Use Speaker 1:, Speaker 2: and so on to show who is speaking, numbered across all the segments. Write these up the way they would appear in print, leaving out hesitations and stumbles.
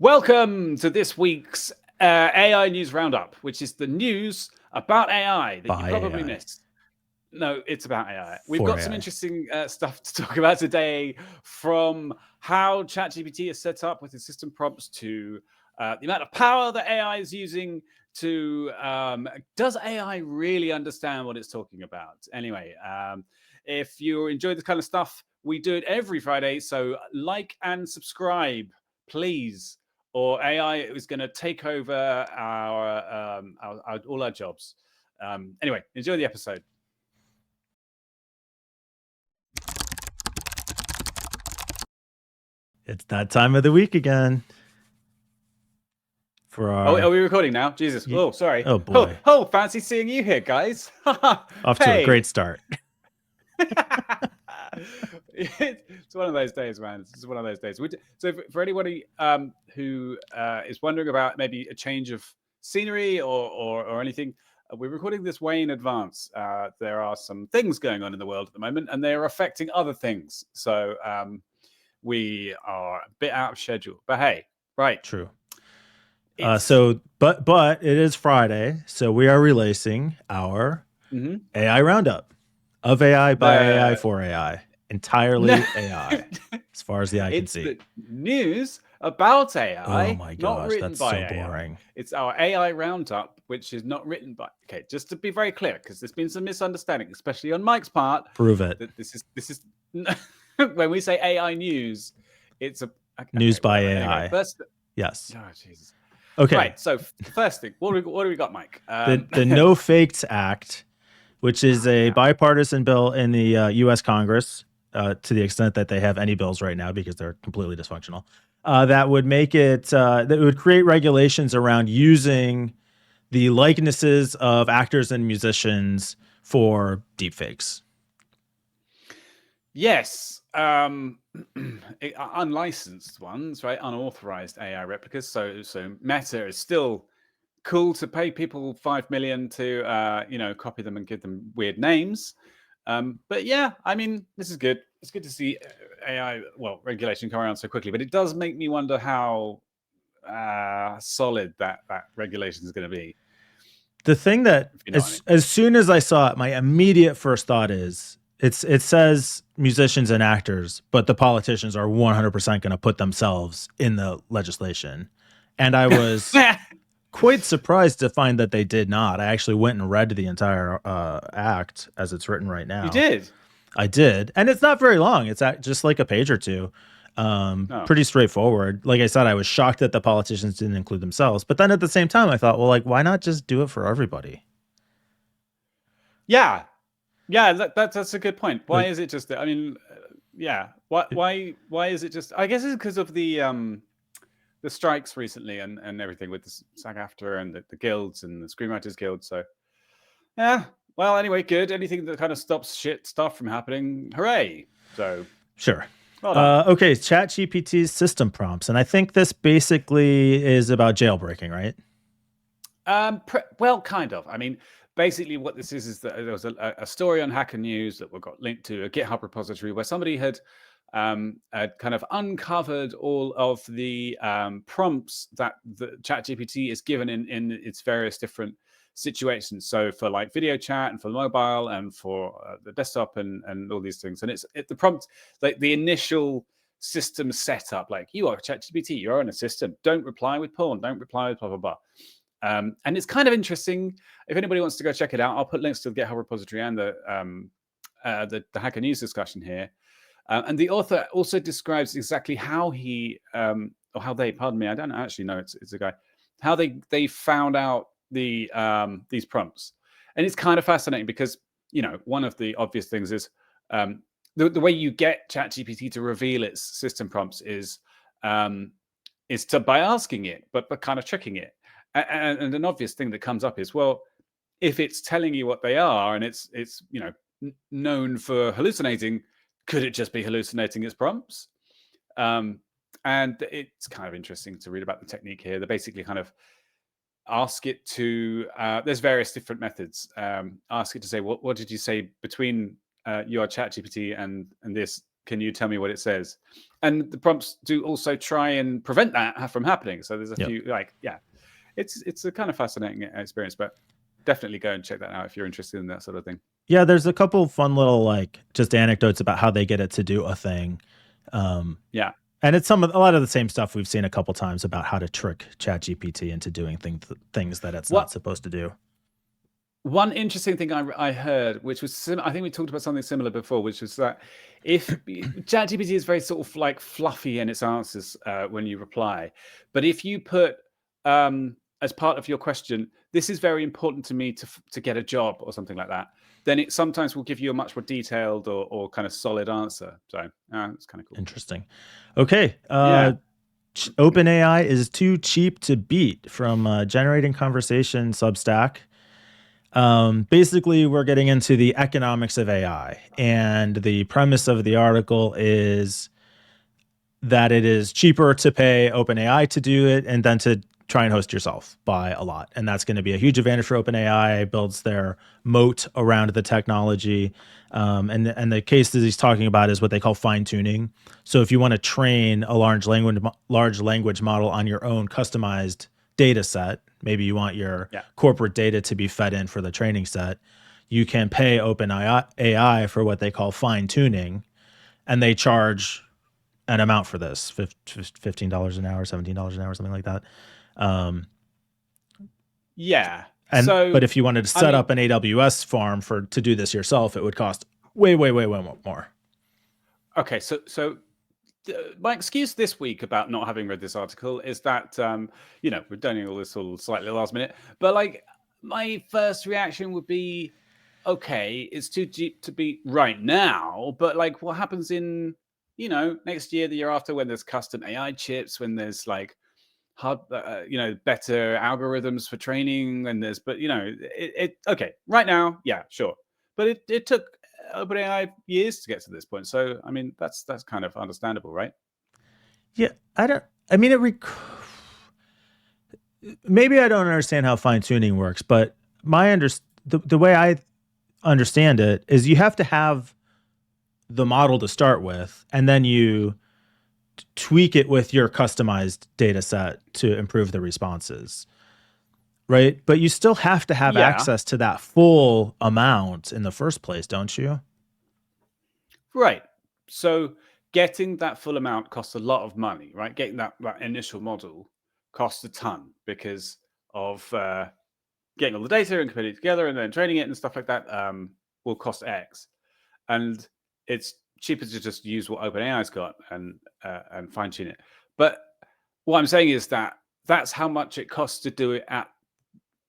Speaker 1: Welcome to this week's AI News Roundup, which is the news about AI that you
Speaker 2: By
Speaker 1: probably
Speaker 2: AI.
Speaker 1: missed. No, it's about AI. We've
Speaker 2: For
Speaker 1: got some
Speaker 2: AI.
Speaker 1: interesting stuff to talk about today, from how ChatGPT is set up with its system prompts to the amount of power that AI is using to does AI really understand what it's talking about? Anyway, if you enjoy this kind of stuff, we do it every Friday. So like and subscribe, please, or AI is going to take over our all our jobs. Anyway, enjoy the episode.
Speaker 2: It's that time of the week again. For
Speaker 1: Oh,
Speaker 2: our
Speaker 1: are we recording now? Jesus. Oh, sorry.
Speaker 2: oh boy.
Speaker 1: Oh, fancy seeing you here, guys.
Speaker 2: Off to a
Speaker 1: Hey.
Speaker 2: great start.
Speaker 1: It's one of those days, man. It's just one of those days. So for anybody who is wondering about maybe a change of scenery or anything, we're recording this way in advance. There are some things going on in the world at the moment, and they are affecting other things. So we are a bit out of schedule. But hey, right.
Speaker 2: True.
Speaker 1: It's
Speaker 2: But it is Friday, so we are releasing our AI roundup of AI by AI for AI. Entirely AI, as far as the eye can
Speaker 1: it's
Speaker 2: see.
Speaker 1: the news about AI,
Speaker 2: Oh my
Speaker 1: not
Speaker 2: gosh,
Speaker 1: written
Speaker 2: that's
Speaker 1: by
Speaker 2: so
Speaker 1: AI.
Speaker 2: boring.
Speaker 1: It's our AI roundup, which is not written by. Okay, just to be very clear, because there's been some misunderstanding, especially on Mike's part.
Speaker 2: Prove it.
Speaker 1: That this is when we say AI news, it's a
Speaker 2: News by
Speaker 1: whatever.
Speaker 2: AI.
Speaker 1: Anyway, first,
Speaker 2: Yes.
Speaker 1: oh Jesus.
Speaker 2: Okay.
Speaker 1: Right. So first thing, what do we got, Mike?
Speaker 2: The No Fakes Act, which is a bipartisan bill in the U.S. Congress, to the extent that they have any bills right now because they're completely dysfunctional, that would make it, that would create regulations around using the likenesses of actors and musicians for deepfakes.
Speaker 1: Yes, unlicensed ones, right? Unauthorized AI replicas. So Meta is still cool to pay people 5 million to copy them and give them weird names. But yeah, I mean, this is good. It's good to see AI regulation come around so quickly. But it does make me wonder how solid that regulation is going to be.
Speaker 2: The thing that
Speaker 1: If you know what I mean.
Speaker 2: as soon as I saw it, my immediate first thought is it says musicians and actors, but the politicians are 100% going to put themselves in the legislation. And I was quite surprised to find that they did not. I actually went and read the entire act as it's written right now.
Speaker 1: You did?
Speaker 2: I did. And it's not very long. It's just like a page or two. Pretty straightforward. Like I said, I was shocked that the politicians didn't include themselves. But then at the same time, I thought, well, like, why not just do it for everybody?
Speaker 1: Yeah. That's a good point. Why is it just? I mean, yeah. Why is it just? I guess it's because of the strikes recently and everything with the SAG-AFTRA and the guilds and the Screenwriters Guild. So yeah. Well, anyway, good. Anything that kind of stops shit stuff from happening, hooray! So
Speaker 2: sure.
Speaker 1: Well done.
Speaker 2: Okay, ChatGPT's system prompts, and I think this basically is about jailbreaking, right?
Speaker 1: Well, kind of. I mean, basically, what this is that there was a story on Hacker News that we got linked to a GitHub repository where somebody had kind of uncovered all of the prompts that the ChatGPT is given in its various different situations. So for like video chat and for mobile and for the desktop and all these things. And the prompt, like the initial system setup, like you are ChatGPT, you're on a system. Don't reply with porn. Don't reply with blah blah blah. And it's kind of interesting. If anybody wants to go check it out, I'll put links to the GitHub repository and the Hacker News discussion here. And the author also describes exactly how he, or how they, pardon me, I don't actually know, it's a guy, how they found out these prompts. And it's kind of fascinating because, one of the obvious things is the way you get ChatGPT to reveal its system prompts is by asking it, but kind of tricking it. And an obvious thing that comes up is, well, if it's telling you what they are and it's known for hallucinating, could it just be hallucinating its prompts? And it's kind of interesting to read about the technique here. They basically kind of ask it to. There's various different methods. Ask it to say, what did you say between your ChatGPT and this? can you tell me what it says? And the prompts do also try and prevent that from happening. So there's a
Speaker 2: Yep.
Speaker 1: few, like, yeah, it's a kind of fascinating experience, but definitely go and check that out if you're interested in that sort of thing.
Speaker 2: Yeah, there's a couple fun little like just anecdotes about how they get it to do a thing.
Speaker 1: Yeah.
Speaker 2: And it's a lot of the same stuff we've seen a couple times about how to trick ChatGPT into doing things that it's not supposed to do.
Speaker 1: One interesting thing I heard, which was I think we talked about something similar before, which was that if ChatGPT is very sort of like fluffy in its answers when you reply, but if you put as part of your question, this is very important to me to get a job or something like that, then it sometimes will give you a much more detailed or kind of solid answer. So it's kind of cool.
Speaker 2: Interesting. Okay.
Speaker 1: Yeah.
Speaker 2: OpenAI is too cheap to beat from Generating Conversation Substack. Basically, we're getting into the economics of AI, and the premise of the article is that it is cheaper to pay OpenAI to do it and then to try and host yourself by a lot. And that's going to be a huge advantage for OpenAI. It builds their moat around the technology. And the case that he's talking about is what they call fine tuning. So if you want to train a large language model on your own customized data set, maybe you want your corporate data to be fed in for the training set, you can pay OpenAI for what they call fine tuning, and they charge an amount for this, $15 an hour, $17 an hour, something like that.
Speaker 1: Yeah.
Speaker 2: But if you wanted to set up an AWS farm to do this yourself, it would cost way more.
Speaker 1: Okay, so my excuse this week about not having read this article is that we're doing all this all slightly last minute, but like my first reaction would be, okay, it's too cheap to beat right now, but like what happens in next year, the year after, when there's custom AI chips, when there's like better algorithms for training, and okay, right now, yeah, sure, but it took OpenAI years to get to this point. So I mean, that's kind of understandable, right?
Speaker 2: Yeah, maybe I don't understand how fine tuning works, but the way I understand it is you have to have the model to start with, and then you tweak it with your customized data set to improve the responses, right? But you still have to have access to that full amount in the first place, don't you?
Speaker 1: Right. So getting that full amount costs a lot of money, right? Getting that initial model costs a ton because of getting all the data and putting it together and then training it and stuff like that will cost X. And it's cheaper to just use what OpenAI's got and fine tune it. But what I'm saying is that that's how much it costs to do it at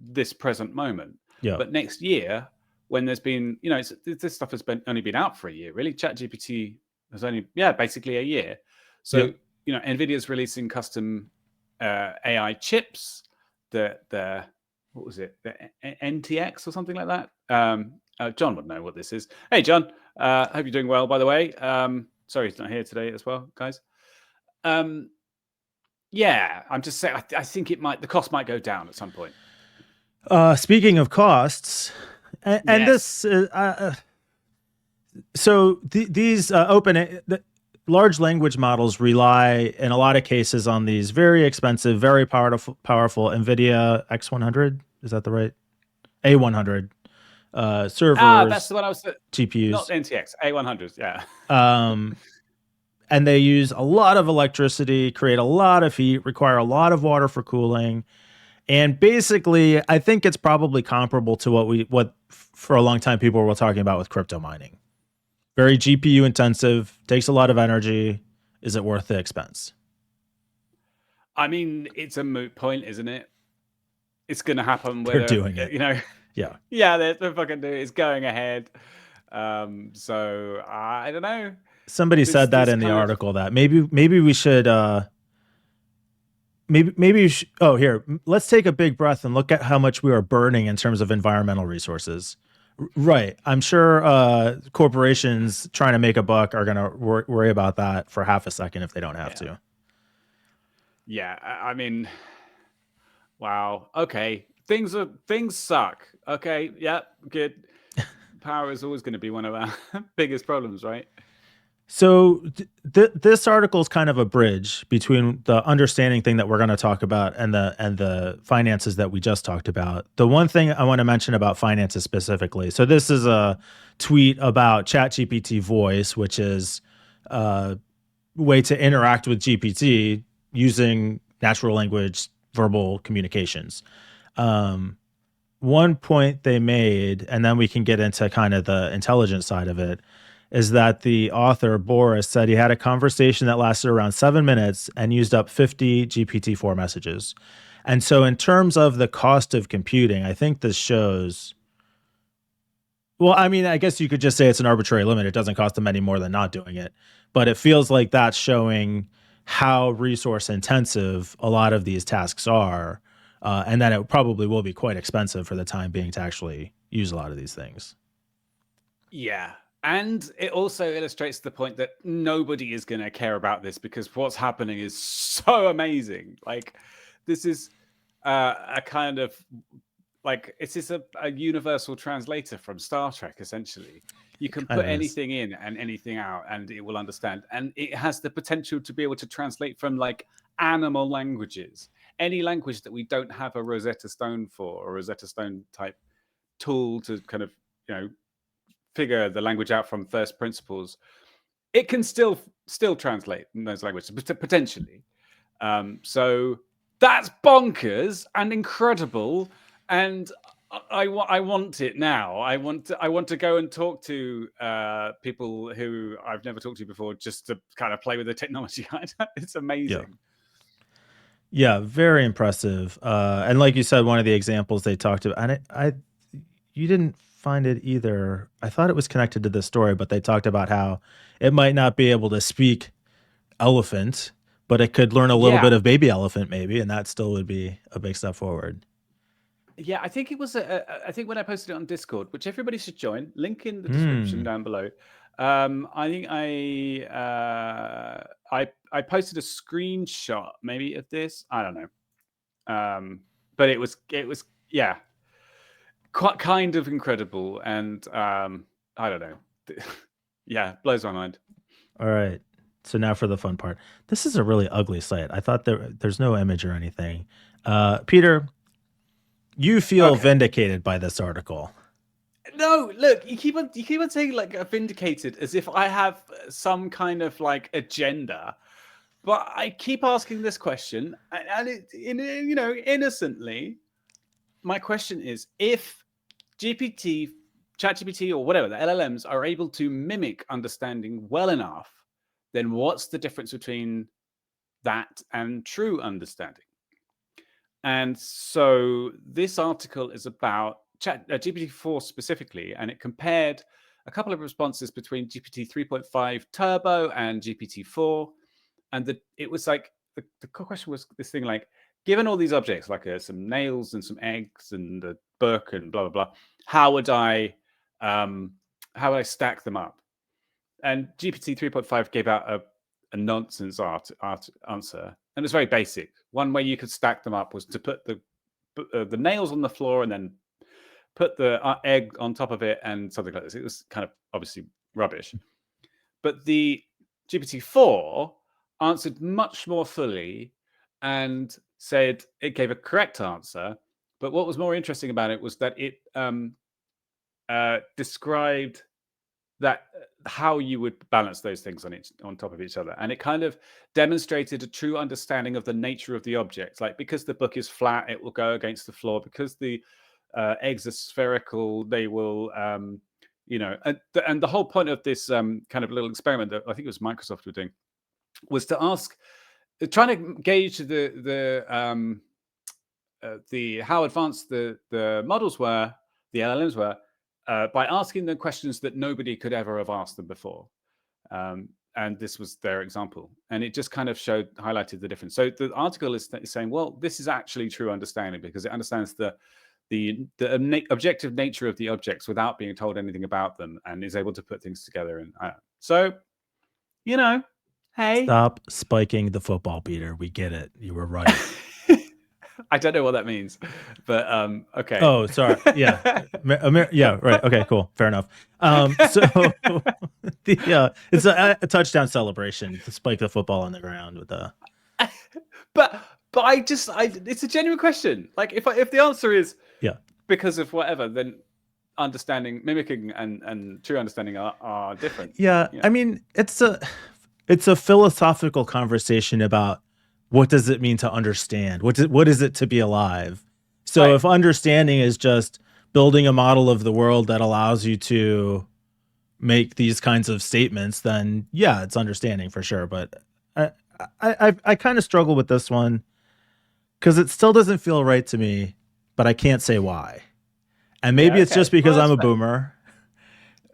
Speaker 1: this present moment.
Speaker 2: Yeah.
Speaker 1: But next year, when there's been, this stuff has only been out for a year, really. ChatGPT has only, basically a year. So, NVIDIA's releasing custom AI chips. The what was it? The NTX or something like that. John would know what this is. Hey, John. Hope you're doing well, by the way. Sorry he's not here today as well, guys. I'm just saying, I think the cost might go down at some point.
Speaker 2: Speaking of costs, and this, so these large language models rely in a lot of cases on these very expensive, very powerful NVIDIA X100. Is that the right? A100 servers.
Speaker 1: That's the one I was.
Speaker 2: GPUs,
Speaker 1: not NTX, A100s. Yeah.
Speaker 2: And they use a lot of electricity, create a lot of heat, require a lot of water for cooling. And basically, I think it's probably comparable to what for a long time people were talking about with crypto mining. Very GPU intensive, takes a lot of energy. Is it worth the expense?
Speaker 1: I mean, it's a moot point, isn't it? It's going to happen.
Speaker 2: They're doing it.
Speaker 1: Yeah, they're fucking doing it. It's going ahead. So I don't know.
Speaker 2: Somebody said that in the article that maybe we should. Maybe you should, here, let's take a big breath and look at how much we are burning in terms of environmental resources. Right. I'm sure corporations trying to make a buck are going to worry about that for half a second if they don't have to.
Speaker 1: Yeah. I mean, wow. Okay. Things suck. Okay. Yeah. Good. Power is always going to be one of our biggest problems, right?
Speaker 2: So this article is kind of a bridge between the understanding thing that we're going to talk about and the finances that we just talked about. The one thing I want to mention about finances specifically. So this is a tweet about ChatGPT Voice, which is a way to interact with GPT using natural language verbal communications. Um, One point they made, and then we can get into kind of the intelligence side of it, is that the author, Boris, said he had a conversation that lasted around 7 minutes and used up 50 GPT-4 messages. And so, in terms of the cost of computing, I think this shows. Well, I mean, I guess you could just say it's an arbitrary limit. It doesn't cost them any more than not doing it. But it feels like that's showing how resource intensive a lot of these tasks are, and that it probably will be quite expensive for the time being to actually use a lot of these things.
Speaker 1: Yeah. And it also illustrates the point that nobody is going to care about this because what's happening is so amazing. Like, this is a kind of like, it's just a universal translator from Star Trek, essentially. You can
Speaker 2: Kind
Speaker 1: put
Speaker 2: of is.
Speaker 1: anything in and anything out, and it will understand. And it has the potential to be able to translate from like animal languages, any language that we don't have a Rosetta Stone for, or Rosetta Stone type tool to kind of, you know, figure the language out from first principles. It can still translate in those languages potentially. So that's bonkers and incredible, and I want it now. I want to go and talk to people who I've never talked to before, just to kind of play with the technology. It's
Speaker 2: Yeah.
Speaker 1: amazing.
Speaker 2: Yeah, very impressive. And like you said, one of the examples they talked about, and you didn't find it either. I thought it was connected to this story, but they talked about how it might not be able to speak elephant, but it could learn a little
Speaker 1: Yeah.
Speaker 2: bit of baby elephant, maybe, and that still would be a big step forward.
Speaker 1: Yeah, I think it was. I think when I posted it on Discord, which everybody should join, link in the description
Speaker 2: Hmm.
Speaker 1: down below. I think I posted a screenshot maybe of this. I don't know, but it was yeah, quite kind of incredible, and I don't know, yeah, blows my mind.
Speaker 2: All right. So now for the fun part. This is a really ugly site. I thought there's no image or anything. Peter, you feel
Speaker 1: Okay.
Speaker 2: vindicated by this article.
Speaker 1: No, look, you keep on saying like vindicated as if I have some kind of like agenda. But I keep asking this question, and you know, innocently, my question is: if GPT, ChatGPT, or whatever the LLMs are able to mimic understanding well enough, then what's the difference between that and true understanding? And so this article is about GPT-4 specifically, and it compared a couple of responses between GPT 3.5 Turbo and GPT-4. And it was like, the question was this thing like, given all these objects, like some nails and some eggs and a book and blah, blah, blah, how would I stack them up? And GPT 3.5 gave out a nonsense answer, and it's very basic. One way you could stack them up was to put the nails on the floor and then put the egg on top of it and something like this. It was kind of obviously rubbish. But the GPT-4 answered much more fully and said it gave a correct answer. But what was more interesting about it was that it described that how you would balance those things on top of each other, and it kind of demonstrated a true understanding of the nature of the object. Like, because the book is flat, it will go against the floor. Because the eggs are spherical, they will you know, and the whole point of this kind of little experiment that I think it was Microsoft were doing was to ask, trying to gauge the how advanced the models were, the LLMs were, by asking them questions that nobody could ever have asked them before. And this was their example, and it just kind of highlighted the difference. So the article is saying, well, this is actually true understanding, because it understands the objective nature of the objects without being told anything about them, and is able to put things together. And so, you know, hey.
Speaker 2: Stop spiking the football, Peter. We get it. You were right.
Speaker 1: I don't know what that means, but okay.
Speaker 2: Oh, sorry. Yeah. Yeah. Right. Okay. Cool. Fair enough. So it's a touchdown celebration to spike the football on the ground with the.
Speaker 1: but it's a genuine question. Like if the answer is
Speaker 2: Yeah.
Speaker 1: because of whatever, then mimicking and true understanding are different.
Speaker 2: Yeah. I mean, it's a philosophical conversation about what does it mean to understand? What is it to be alive? So
Speaker 1: Right.
Speaker 2: if understanding is just building a model of the world that allows you to make these kinds of statements, then yeah, it's understanding for sure. But I kind of struggle with this one because it still doesn't feel right to me, but I can't say why. And maybe it's just
Speaker 1: Well,
Speaker 2: because I'm
Speaker 1: that's
Speaker 2: a boomer,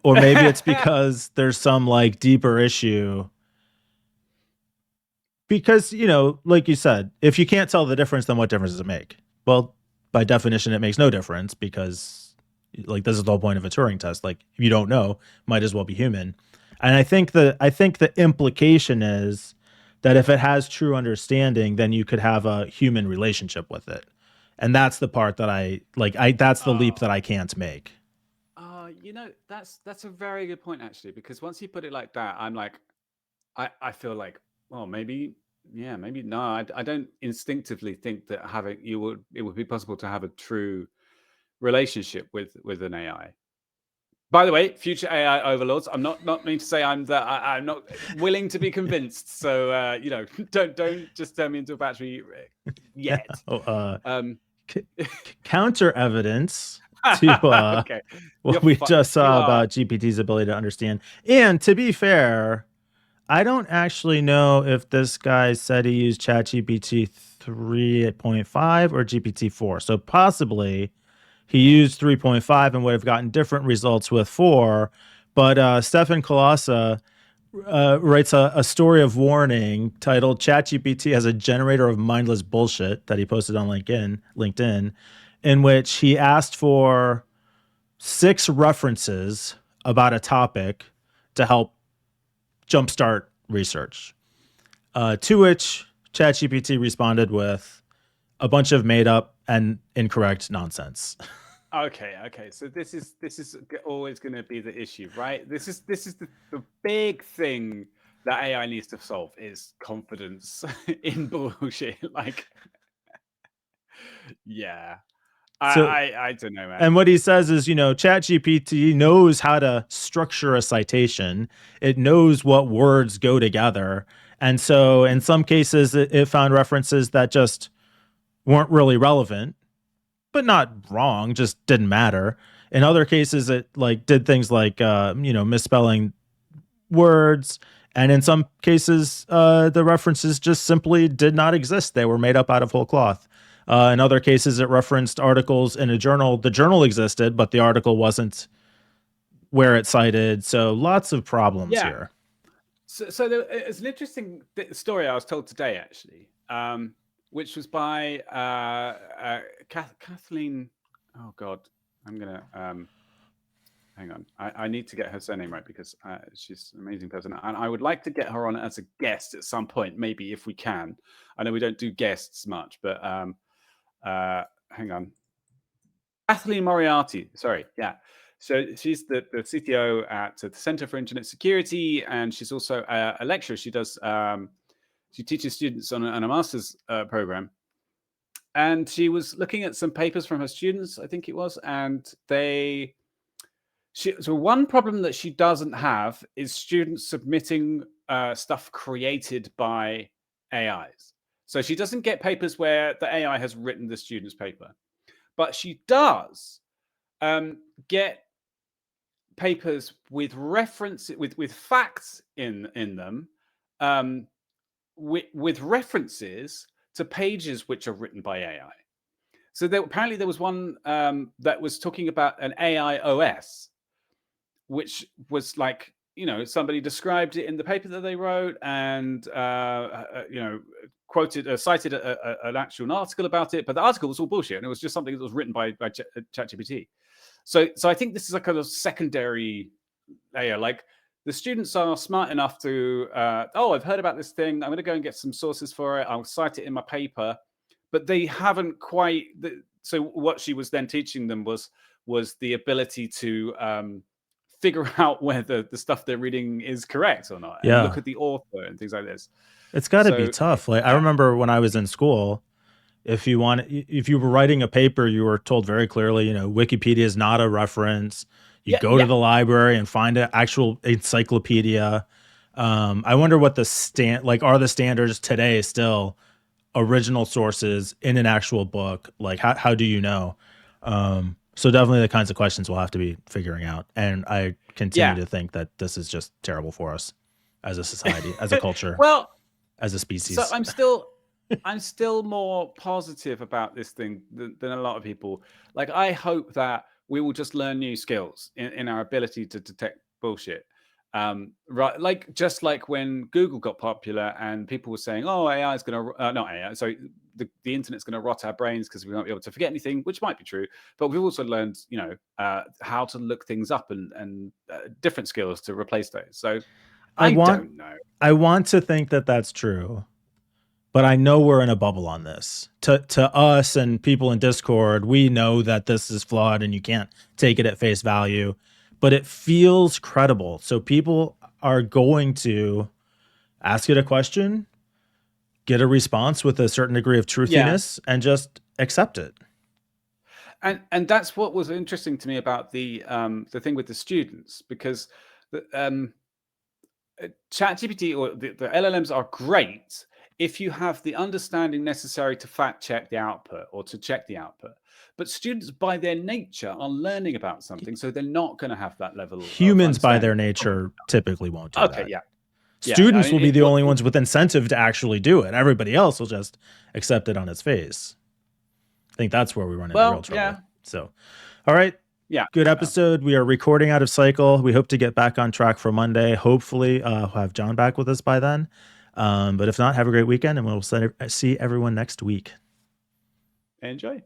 Speaker 2: or maybe it's because there's some like deeper issue. Because, like you said, if you can't tell the difference, then what difference does it make? Well, by definition, it makes no difference because, like, this is the whole point of a Turing test. Like, if you don't know, might as well be human. And I think the implication is that if it has true understanding, then you could have a human relationship with it. And that's the part that that's the leap that I can't make.
Speaker 1: That's a very good point actually, because once you put it like that, I'm like, I feel like, well, maybe, yeah, maybe no. I don't instinctively think that it would be possible to have a true relationship with an AI. By the way, future AI overlords. I'm not mean to say I'm not willing to be convinced. So don't just turn me into a battery yet.
Speaker 2: Counter evidence to
Speaker 1: Okay.
Speaker 2: what we just saw about GPT's ability to understand. And to be fair, I don't actually know if this guy said he used ChatGPT 3.5 or GPT-4. So possibly he used 3.5 and would have gotten different results with 4. But Stefan Kolasa writes a story of warning titled ChatGPT as a generator of mindless bullshit that he posted on LinkedIn, in which he asked for 6 references about a topic to help jumpstart research. To which ChatGPT responded with a bunch of made up and incorrect nonsense.
Speaker 1: Okay. So this is always going to be the issue, right? This is the big thing that AI needs to solve is confidence in bullshit. Like, yeah, I don't know, man.
Speaker 2: And what he says is, ChatGPT knows how to structure a citation. It knows what words go together. And so in some cases, it found references that just weren't really relevant, but not wrong, just didn't matter. In other cases, it did things like, misspelling words. And in some cases, the references just simply did not exist. They were made up out of whole cloth. In other cases, it referenced articles in a journal. The journal existed, but the article wasn't where it cited. So lots of problems here.
Speaker 1: So there's an interesting story I was told today, actually, which was by Kathleen. Oh God, I'm gonna hang on. I need to get her surname right because she's an amazing person, and I would like to get her on as a guest at some point, maybe if we can. I know we don't do guests much, but hang on. Kathleen Moriarty. Sorry, yeah. So she's the CTO at the Center for Internet Security, and she's also a lecturer. She does she teaches students on a master's program, and she was looking at some papers from her students, I think it was, and so one problem that she doesn't have is students submitting stuff created by AIs. So she doesn't get papers where the AI has written the student's paper, but she does get papers with with facts in them, with references to pages which are written by AI. So apparently there was one that was talking about an AI OS, which was like, somebody described it in the paper that they wrote and cited an actual article about it, but the article was all bullshit and it was just something that was written by ChatGPT. So I think this is a kind of secondary layer. Like the students are smart enough to, I've heard about this thing. I'm going to go and get some sources for it. I'll cite it in my paper. but they haven't quite. So what she was then teaching them was the ability to figure out whether the stuff they're reading is correct or not, and look
Speaker 2: Yeah.
Speaker 1: at the author and things like this.
Speaker 2: It's got to be
Speaker 1: So
Speaker 2: tough. Like I
Speaker 1: yeah,
Speaker 2: remember when I was in school, if you were writing a paper, you were told very clearly, Wikipedia is not a reference. You
Speaker 1: yeah,
Speaker 2: go to
Speaker 1: yeah.
Speaker 2: the library and find an actual encyclopedia. I wonder what are the standards today still original sources in an actual book? Like how do you know? So definitely the kinds of questions we'll have to be figuring out. And I continue
Speaker 1: Yeah.
Speaker 2: to think that this is just terrible for us as a society, as a culture,
Speaker 1: Well,
Speaker 2: as a
Speaker 1: so
Speaker 2: species.
Speaker 1: I'm still more positive about this thing than a lot of people. Like, I hope that we will just learn new skills in our ability to detect bullshit. Right, like just like when Google got popular and people were saying, "Oh, AI is going to not AI, sorry, the internet's going to rot our brains because we won't be able to forget anything," which might be true. But we've also learned, how to look things up and different skills to replace those. So
Speaker 2: I
Speaker 1: I
Speaker 2: want
Speaker 1: don't know.
Speaker 2: I want to think that that's true, but I know we're in a bubble on this. To us and people in Discord, we know that this is flawed and you can't take it at face value, but it feels credible. So people are going to ask it a question, get a response with a certain degree of
Speaker 1: Yeah.
Speaker 2: truthiness, and just accept it.
Speaker 1: And that's what was interesting to me about the thing with the students, because the ChatGPT or the LLMs are great if you have the understanding necessary to fact check the output or to check the output. But students, by their nature, are learning about something, so they're not going to have that level of
Speaker 2: Humans, by
Speaker 1: understanding.
Speaker 2: their nature, typically won't do
Speaker 1: Okay,
Speaker 2: that.
Speaker 1: yeah, yeah. I
Speaker 2: Students
Speaker 1: mean,
Speaker 2: will be the only ones with incentive to actually do it. Everybody else will just accept it on its face. I think that's where we run into real trouble.
Speaker 1: Yeah.
Speaker 2: So, all right.
Speaker 1: Yeah.
Speaker 2: Good episode. We are recording out of cycle. We hope to get back on track for Monday. Hopefully, we'll have John back with us by then. But if not, have a great weekend, and we'll see everyone next week.
Speaker 1: Enjoy.